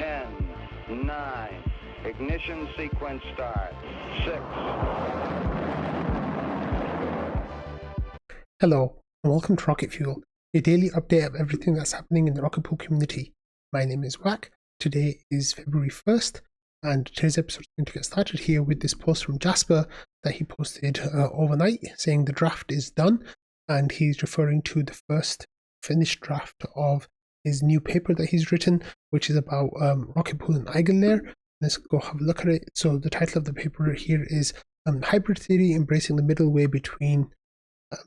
10, 9, ignition sequence start, 6. Hello, and welcome to Rocket Fuel, a daily update of everything that's happening in the Rocket Pool community. My name is Wack. Today is February 1st, and today's episode is going to get started here with this post from Jasper that he posted overnight saying the draft is done, and he's referring to the first finished draft of his new paper that he's written, which is about Rocket Pool and EigenLayer. Let's go have a look at it. So the title of the paper here is Hybrid Theory Embracing the Middle way between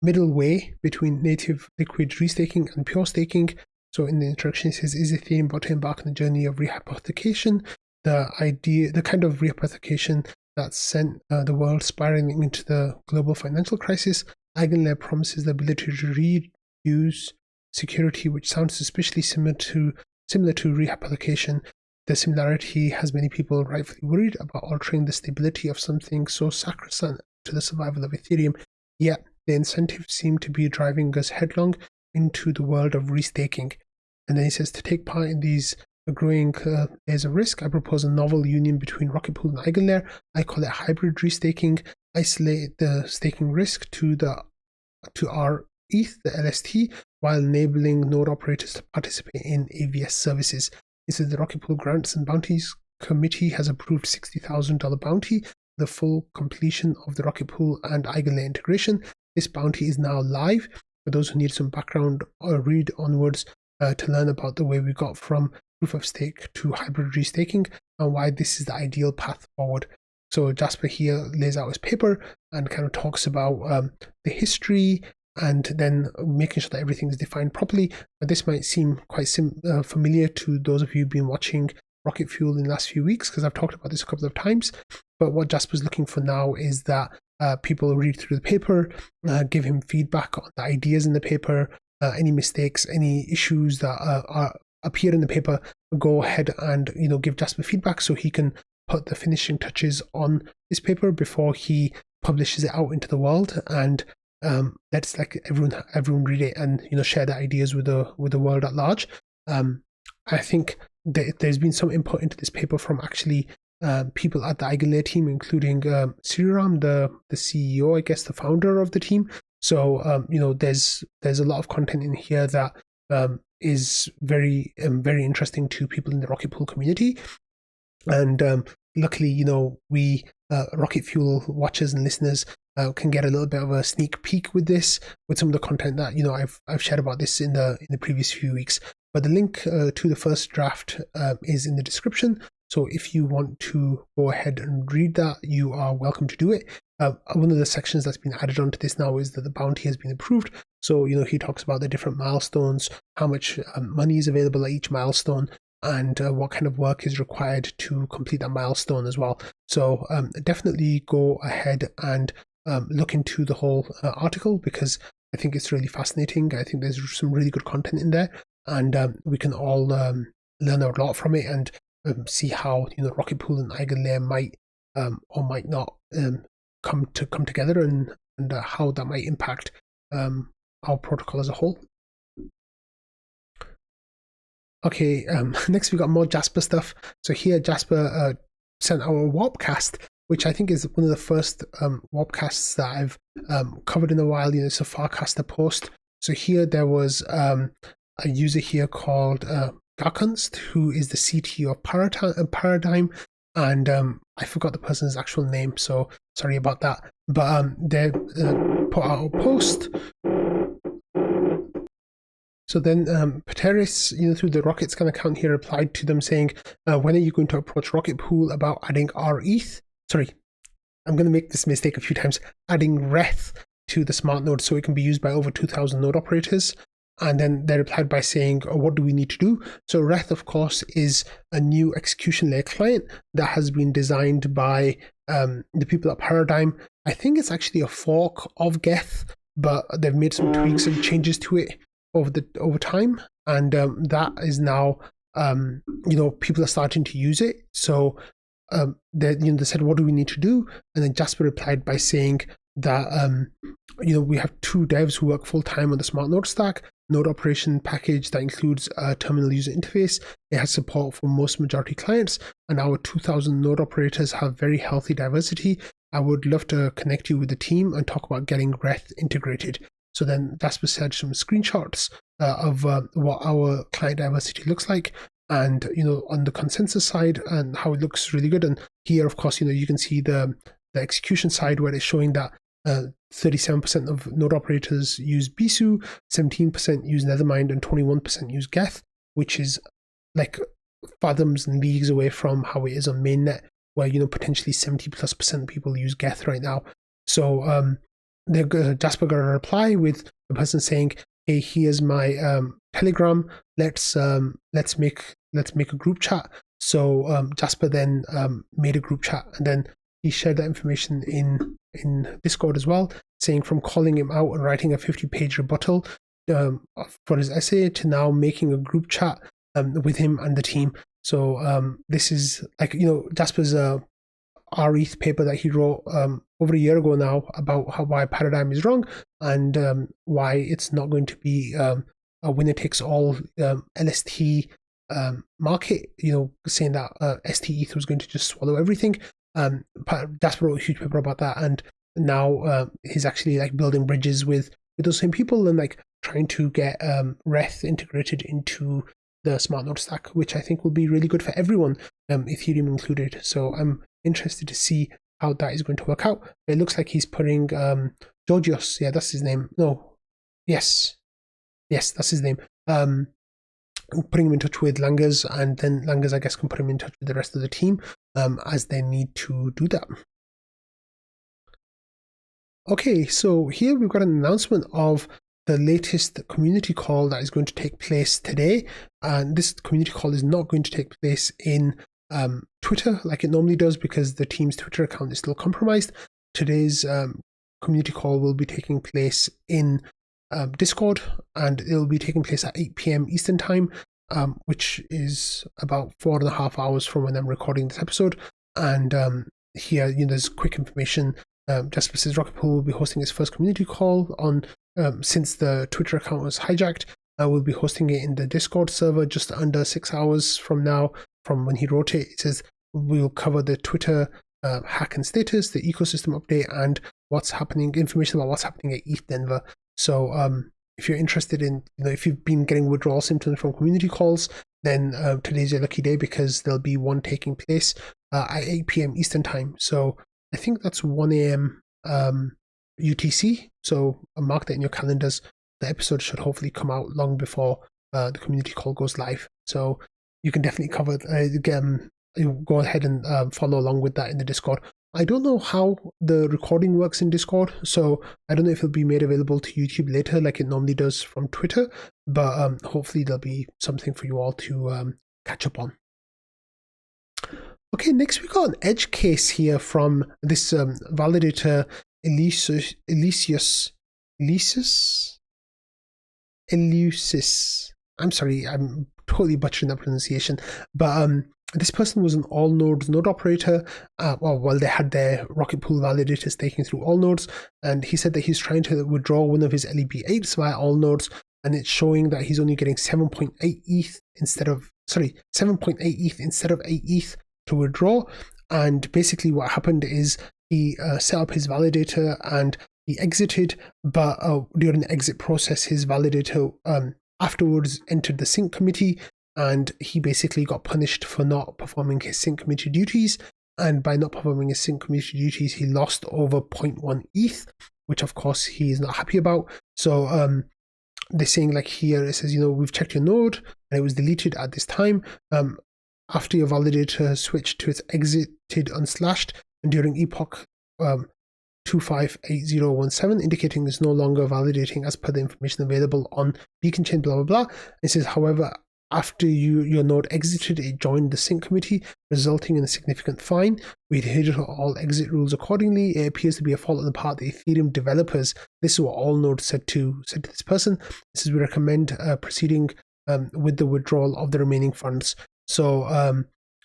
native liquid restaking and pure staking. So in the introduction it says, is Ethereum about to embark on the journey of rehypothecation? The kind of rehypothecation that sent the world spiraling into the global financial crisis. EigenLayer promises the ability to reuse security, which sounds suspiciously similar to rehypothecation. The similarity has many people rightfully worried about altering the stability of something so sacrosanct to the survival of Ethereum. Yet the incentives seem to be driving us headlong into the world of restaking. And then he says, to take part in these growing layers of risk, I propose a novel union between Rocket Pool and EigenLayer. I call it hybrid restaking. Isolate the staking risk to our ETH, the LST, while enabling node operators to participate in AVS services. He says the Rocket Pool Grants and Bounties Committee has approved $60,000 bounty, the full completion of the Rocket Pool and EigenLayer integration. This bounty is now live. For those who need some background, read onwards to learn about the way we got from proof of stake to hybrid restaking and why this is the ideal path forward. So Jasper here lays out his paper and kind of talks about the history and then making sure that everything is defined properly. But this might seem quite familiar to those of you who've been watching Rocket Fuel in the last few weeks, because I've talked about this a couple of times. But what Jasper's looking for now is that people read through the paper, give him feedback on the ideas in the paper, any mistakes, any issues that appear in the paper, go ahead and give Jasper feedback so he can put the finishing touches on this paper before he publishes it out into the world. And let's everyone read it and share the ideas with the world at large. I think there's been some input into this paper from actually people at the EigenLayer team, including Sriram, the CEO, I guess the founder of the team. So there's a lot of content in here that is very interesting to people in the Rocket Pool community. And luckily, we Rocket Fuel watchers and listeners can get a little bit of a sneak peek with some of the content that I've shared about this in the previous few weeks. But the link to the first draft is in the description. So if you want to go ahead and read that, you are welcome to do it. One of the sections that's been added onto this now is that the bounty has been approved. So he talks about the different milestones, how much money is available at each milestone, and what kind of work is required to complete that milestone as well. So definitely go ahead and look into the whole article, because I think it's really fascinating. I think there's some really good content in there, and we can all learn a lot from it and see how Rocket Pool and EigenLayer might or might not come together, and how that might impact our protocol as a whole. Okay, next we got more Jasper stuff. So here Jasper sent our Warpcast, which I think is one of the first Warpcasts that I've covered in a while. It's a Farcaster post. So here there was a user here called Garkunst, who is the CTO of Paradigm, and I forgot the person's actual name, so sorry about that. But they put out a post. So then Pateris, through the Rocket Scan account here, replied to them saying, when are you going to approach Rocket Pool about adding RETH? Sorry, I'm going to make this mistake a few times. Adding RETH to the smart node so it can be used by over 2,000 node operators. And then they replied by saying, what do we need to do? So RETH, of course, is a new execution layer client that has been designed by the people at Paradigm. I think it's actually a fork of Geth, but they've made some tweaks and changes to it over time, and that is now people are starting to use it. So they said, what do we need to do? And then Jasper replied by saying that we have two devs who work full time on the smart node stack. node operation package that includes a terminal user interface. It has support for most majority clients, and our 2000 node operators have very healthy diversity. I would love to connect you with the team and talk about getting RETH integrated. So then Jasper said some screenshots of what our client diversity looks like, and on the consensus side, and how it looks really good. And here, of course, you can see the execution side where it's showing that 37% of node operators use Bisu, 17% use Nethermind, and 21% use Geth, which is like fathoms and leagues away from how it is on mainnet, where potentially 70+% of people use Geth right now. So Jasper got a reply with the person saying, "Hey, here's my Telegram. Let's make a group chat." So Jasper then made a group chat, and then he shared that information in Discord as well, saying from calling him out and writing a 50-page rebuttal for his essay to now making a group chat with him and the team. So this is like, Jasper's RETH paper that he wrote over a year ago now about why Paradigm is wrong, and why it's not going to be a winner takes all LST market, saying that ST ETH was going to just swallow everything. Jasper wrote a huge paper about that, and now he's actually like building bridges with those same people and like trying to get RETH integrated into the smart node stack, which I think will be really good for everyone, Ethereum included. So I'm interested to see how that is going to work out. It looks like he's putting Georgios, yeah, that's his name. No, yes, that's his name. Putting him in touch with Langers, and then Langers, I guess, can put him in touch with the rest of the team as they need to do that. Okay, so here we've got an announcement of the latest community call that is going to take place today. And this community call is not going to take place in Twitter like it normally does, because the team's Twitter account is still compromised. Today's community call will be taking place in Discord, and it will be taking place at 8 p.m. Eastern time, which is about 4.5 hours from when I'm recording this episode. And here, there's quick information. Jasper says Rocket Pool will be hosting its first community call on since the Twitter account was hijacked. We'll be hosting it in the Discord server just under 6 hours from now, from when he wrote it. It says we'll cover the Twitter hack and status, the ecosystem update, and what's happening, information about what's happening at ETH Denver. So if you're interested in, if you've been getting withdrawal symptoms from community calls, then today's your lucky day, because there'll be one taking place at 8 p.m. Eastern time. So I think that's 1 a.m. UTC. So mark that in your calendars. The episode should hopefully come out long before the community call goes live. So you can definitely cover, go ahead and follow along with that in the Discord. I don't know how the recording works in Discord, so I don't know if it'll be made available to YouTube later like it normally does from Twitter, but hopefully there'll be something for you all to catch up on. Okay, next we got an edge case here from this validator Eleusis. I'm sorry, I'm totally butchering that pronunciation, but this person was an all nodes node operator. Well, they had their Rocket Pool validator staking through all nodes, and he said that he's trying to withdraw one of his LEB8s via all nodes, and it's showing that he's only getting 7.8 ETH instead of 8 ETH to withdraw. And basically what happened is he set up his validator and he exited, but during the exit process, his validator afterwards entered the sync committee, and he basically got punished for not performing his sync committee duties. And by not performing his sync committee duties, he lost over 0.1 ETH, which of course he is not happy about. So they're saying, like here, it says, we've checked your node and it was deleted at this time. After your validator switched to its exited unslashed, and during epoch 258017, indicating it's no longer validating as per the information available on Beacon Chain, blah, blah, blah. It says, however, after your node exited, it joined the sync committee, resulting in a significant fine. We adhered to all exit rules accordingly. It appears to be a fault on the part of the Ethereum developers. This is what all nodes said to this person. This is, we recommend proceeding with the withdrawal of the remaining funds. So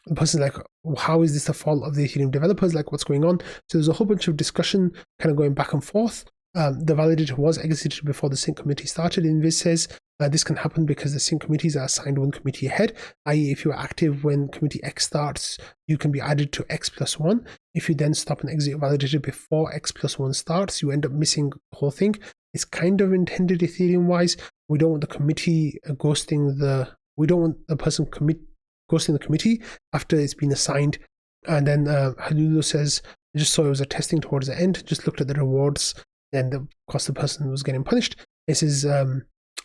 the person's like, how is this the fault of the Ethereum developers? Like, what's going on? So there's a whole bunch of discussion kind of going back and forth. The validator was exited before the sync committee started, Invis says. This can happen because the sync committees are assigned one committee ahead, i.e. if you're active when committee X starts, you can be added to X+1. If you then stop and exit your validator before X+1 starts, you end up missing the whole thing. It's kind of intended Ethereum-wise. We don't want the committee we don't want the person ghosting the committee after it's been assigned. And then Halulu says, I just saw it was a testing towards the end, just looked at the rewards, and of course the person was getting punished. This is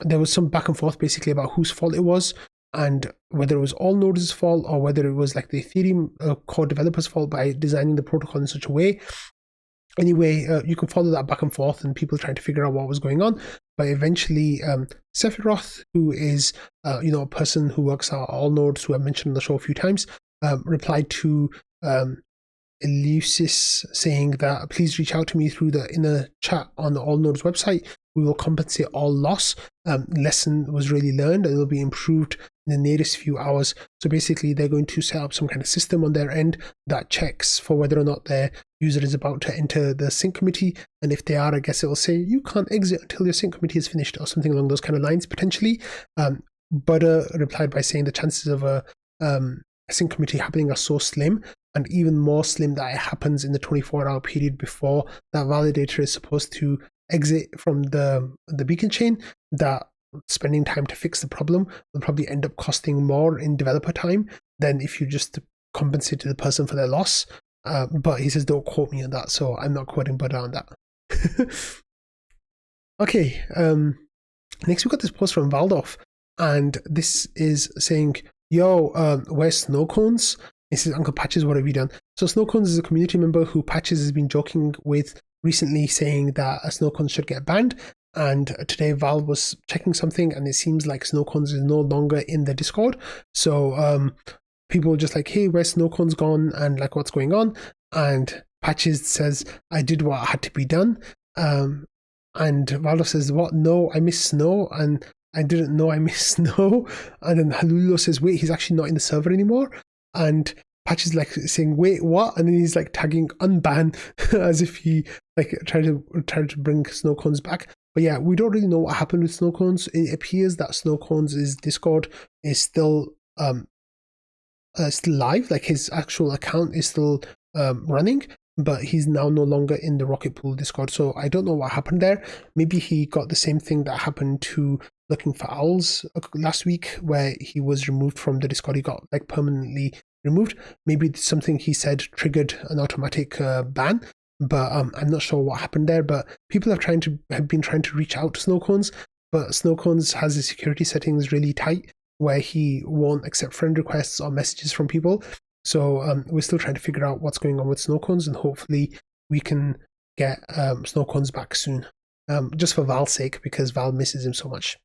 there was some back and forth basically about whose fault it was, and whether it was all nodes' fault or whether it was like the Ethereum core developers' fault by designing the protocol in such a way. Anyway, you can follow that back and forth and people trying to figure out what was going on. But eventually, Sephiroth, who is a person who works at all nodes, who I mentioned on the show a few times, replied to Eleusis saying that please reach out to me through the inner chat on the All Nodes website. We will compensate all loss. Lesson was really learned and it will be improved in the nearest few hours. So basically, they're going to set up some kind of system on their end that checks for whether or not their user is about to enter the sync committee. And if they are, I guess it will say you can't exit until your sync committee is finished or something along those kind of lines potentially. Butter replied by saying the chances of a sync committee happening are so slim, and even more slim that it happens in the 24-hour period before that validator is supposed to exit from the beacon chain, that spending time to fix the problem will probably end up costing more in developer time than if you just compensate the person for their loss. But he says don't quote me on that, so I'm not quoting Buddha on that. Okay, next we got this post from Valdorf, and this is saying, yo, where's Snocones? This is Uncle Patches, what have you done? So Snocones is a community member who Patches has been joking with recently, saying that Snocones should get banned. And today Valve was checking something and it seems like Snocones is no longer in the Discord. So people were just like, hey, where's Snocones gone? And like, what's going on? And Patches says, I did what had to be done. And Valve says, what? No, I miss snow. And I didn't know I missed snow. And then Halulo says, wait, he's actually not in the server anymore. And Patches like saying, wait, what? And then he's like tagging unban as if he like tried to bring Snocones back. But yeah, we don't really know what happened with Snocones. It appears that Snocones' Discord is still live, like his actual account is still running, but he's now no longer in the Rocket Pool Discord. So I don't know what happened there. Maybe he got the same thing that happened to Looking for Owls last week, where he was removed from the Discord. He got like permanently removed. Maybe something he said triggered an automatic ban, but I'm not sure what happened there. But people have been trying to reach out to Snocones, but Snocones has the security settings really tight, where he won't accept friend requests or messages from people. So we're still trying to figure out what's going on with Snocones, and hopefully we can get Snocones back soon, just for Val's sake, because Val misses him so much.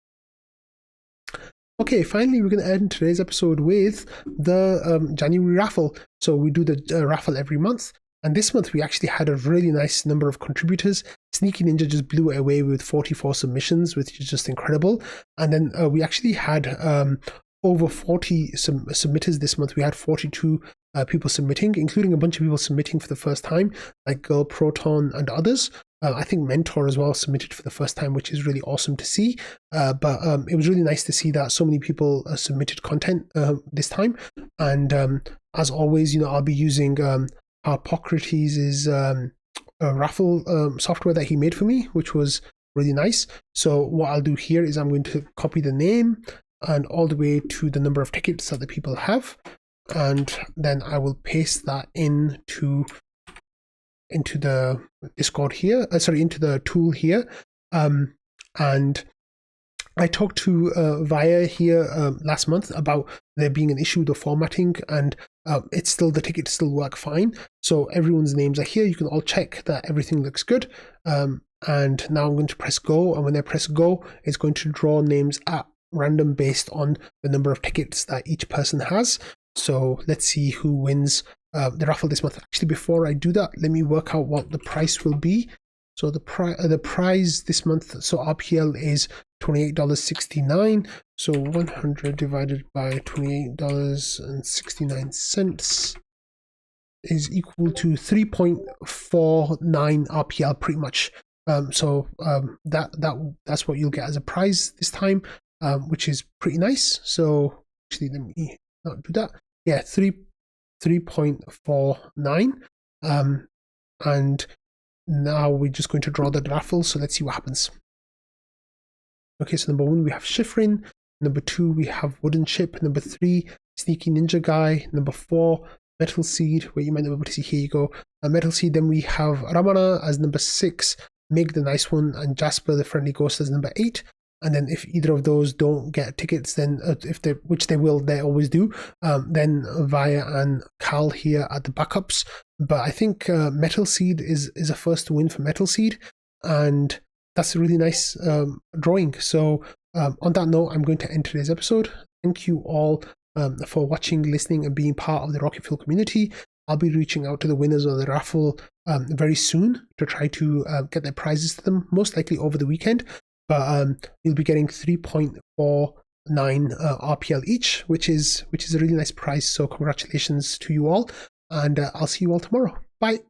Okay, finally, we're going to end today's episode with the January raffle. So we do the raffle every month. And this month, we actually had a really nice number of contributors. Sneaky Ninja just blew it away with 44 submissions, which is just incredible. And then we actually had over 40 submitters this month. We had 42 people submitting, including a bunch of people submitting for the first time, like Girl Proton and others. I think Mentor as well submitted for the first time, which is really awesome to see. But it was really nice to see that so many people submitted content this time. And as always, I'll be using Harpocrates' Raffle software that he made for me, which was really nice. So what I'll do here is I'm going to copy the name and all the way to the number of tickets that the people have, and then I will paste that into the Discord here, into the tool here. And I talked to Via here last month about there being an issue with the formatting, and the tickets still work fine. So everyone's names are here. You can all check that everything looks good. And now I'm going to press go, and when I press go, it's going to draw names at random based on the number of tickets that each person has. So let's see who wins the raffle this month. Actually, before I do that, let me work out what the price will be. So the prize this month, so RPL is $28.69. So 100 divided by $28.69 is equal to 3.49 RPL pretty much. So that's what you'll get as a prize this time. which is pretty nice. So actually, let me not do that. Yeah, 3.49. And now we're just going to draw the raffle. So let's see what happens. Okay, so number 1, we have Shifrin. Number 2, we have Wooden Ship. Number 3, Sneaky Ninja Guy. Number 4, Metal Seed, where you might be able to see, here you go, Metal Seed. Then we have Ramana as number 6, Mig the Nice One, and Jasper the Friendly Ghost as number 8. And then if either of those don't get tickets, then which they will, they always do, then Via and Cal here are the backups. But I think Metal Seed is a first win for Metal Seed, and that's a really nice drawing. So on that note, I'm going to end today's episode. Thank you all for watching, listening, and being part of the Rocket Fuel community. I'll be reaching out to the winners of the raffle very soon to try to get their prizes to them, most likely over the weekend. But you'll be getting 3.49 RPL each, which is a really nice prize. So congratulations to you all, and I'll see you all tomorrow. Bye.